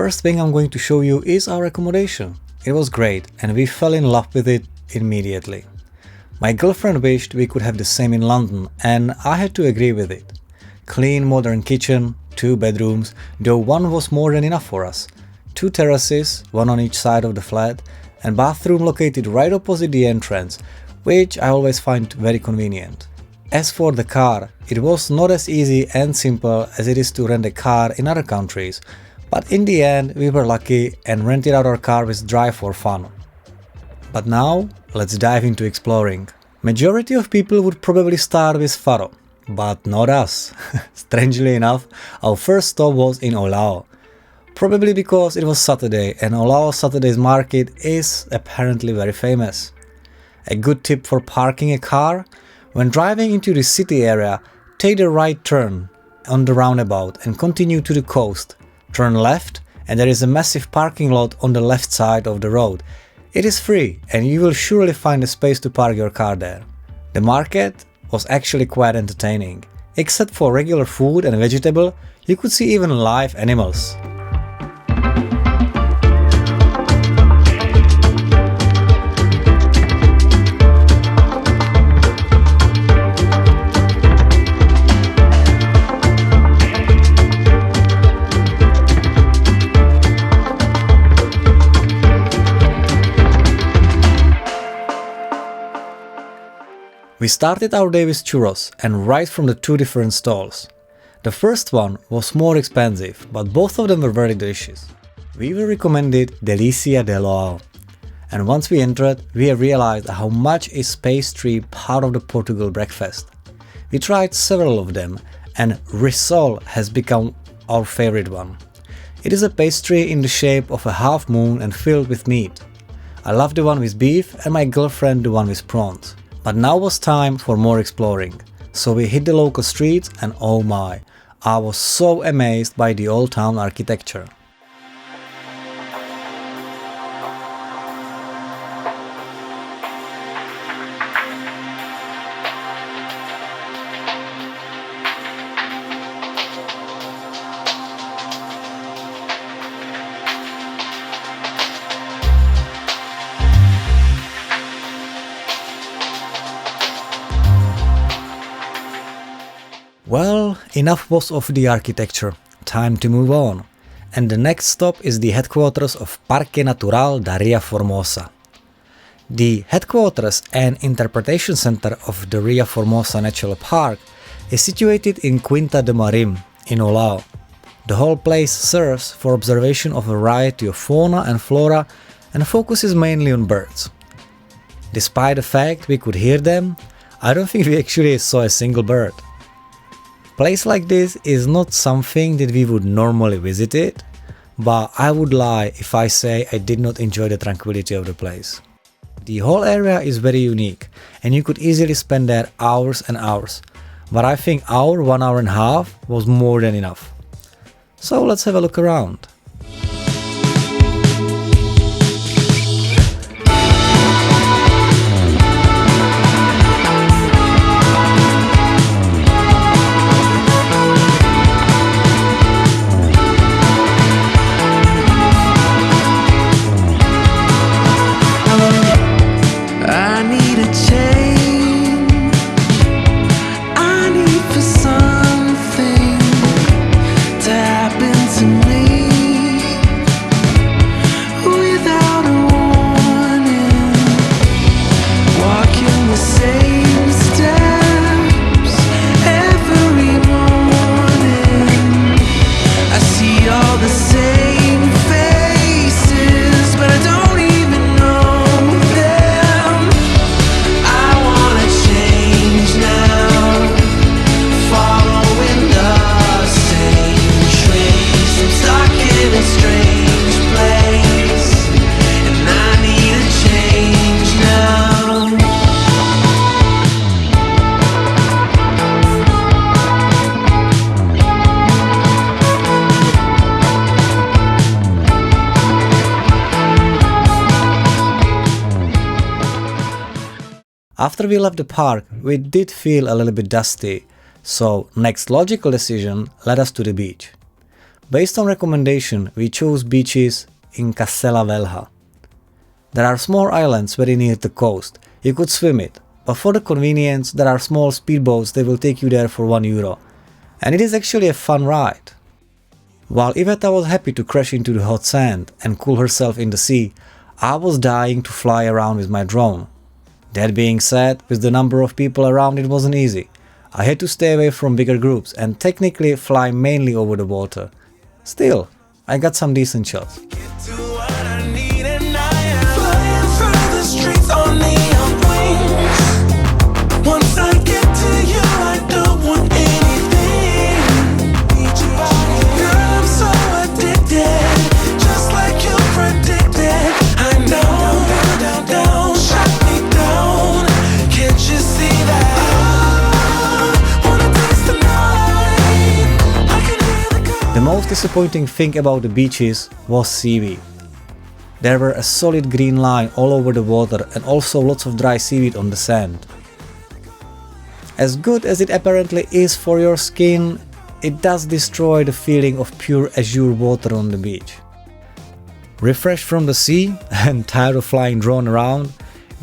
first thing I'm going to show you is our accommodation. It was great and we fell in love with it immediately. My girlfriend wished we could have the same in London and I had to agree with it. Clean modern kitchen, 2 bedrooms, though one was more than enough for us. 2 terraces, one on each side of the flat, and bathroom located right opposite the entrance, which I always find very convenient. As for the car, it was not as easy and simple as it is to rent a car in other countries, but in the end we were lucky and rented out our car with drive for fun. But now, let's dive into exploring. Majority of people would probably start with Faro, but not us. Strangely enough, our first stop was in Olhao. Probably because it was Saturday and Olhao Saturday's market is apparently very famous. A good tip for parking a car: when driving into the city area, take the right turn on the roundabout and continue to the coast. Turn left and there is a massive parking lot on the left side of the road. It is free and you will surely find a space to park your car there. The market was actually quite entertaining. Except for regular food and vegetable, you could see even live animals. We started our day with churros and right from the 2 different stalls. The first one was more expensive, but both of them were very delicious. We were recommended Delícia de Olhão. And once we entered, we realized how much is pastry part of the Portugal breakfast. We tried several of them and risol has become our favorite one. It is a pastry in the shape of a half moon and filled with meat. I love the one with beef and my girlfriend the one with prawns. But now was time for more exploring, so we hit the local streets and oh my, I was so amazed by the old town architecture. Well, enough was of the architecture, time to move on. And the next stop is the headquarters of Parque Natural da Ria Formosa. The headquarters and interpretation center of the Ria Formosa Natural Park is situated in Quinta de Marim in Olhao. The whole place serves for observation of a variety of fauna and flora and focuses mainly on birds. Despite the fact we could hear them, I don't think we actually saw a single bird. Place like this is not something that we would normally visit it, but I would lie if I say I did not enjoy the tranquility of the place. The whole area is very unique and you could easily spend there hours and hours, but I think 1 hour and a half was more than enough. So let's have a look around. After we left the park, we did feel a little bit dusty, so next logical decision led us to the beach. Based on recommendation, we chose beaches in Cacela, Velha. There are small islands very near the coast. You could swim it, but for the convenience there are small speedboats that will take you there for €1. And it is actually a fun ride. While Iveta was happy to crash into the hot sand and cool herself in the sea, I was dying to fly around with my drone. That being said, with the number of people around it wasn't easy. I had to stay away from bigger groups and technically fly mainly over the water. Still, I got some decent shots. The most disappointing thing about the beaches was seaweed. There were a solid green line all over the water and also lots of dry seaweed on the sand. As good as it apparently is for your skin, it does destroy the feeling of pure azure water on the beach. Refreshed from the sea and tired of flying drone around,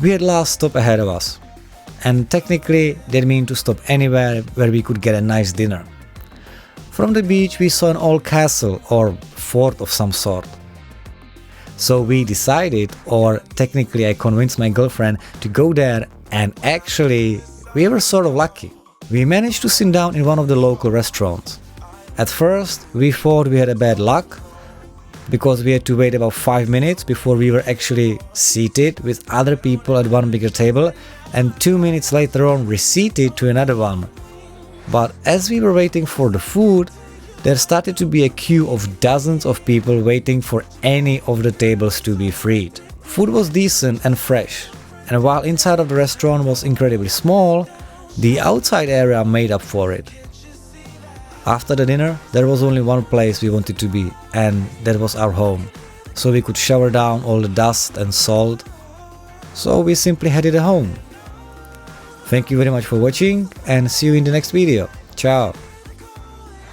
we had last stop ahead of us. And technically that means to stop anywhere where we could get a nice dinner. From the beach we saw an old castle or fort of some sort. So we decided, or technically I convinced my girlfriend to go there, and actually we were sort of lucky. We managed to sit down in one of the local restaurants. At first we thought we had a bad luck because we had to wait about 5 minutes before we were actually seated with other people at one bigger table, and 2 minutes later on reseated to another one. But as we were waiting for the food, there started to be a queue of dozens of people waiting for any of the tables to be freed. Food was decent and fresh, and while inside of the restaurant was incredibly small, the outside area made up for it. After the dinner, there was only one place we wanted to be, and that was our home, so we could shower down all the dust and salt. So we simply headed home. Thank you very much for watching and see you in the next video. Ciao!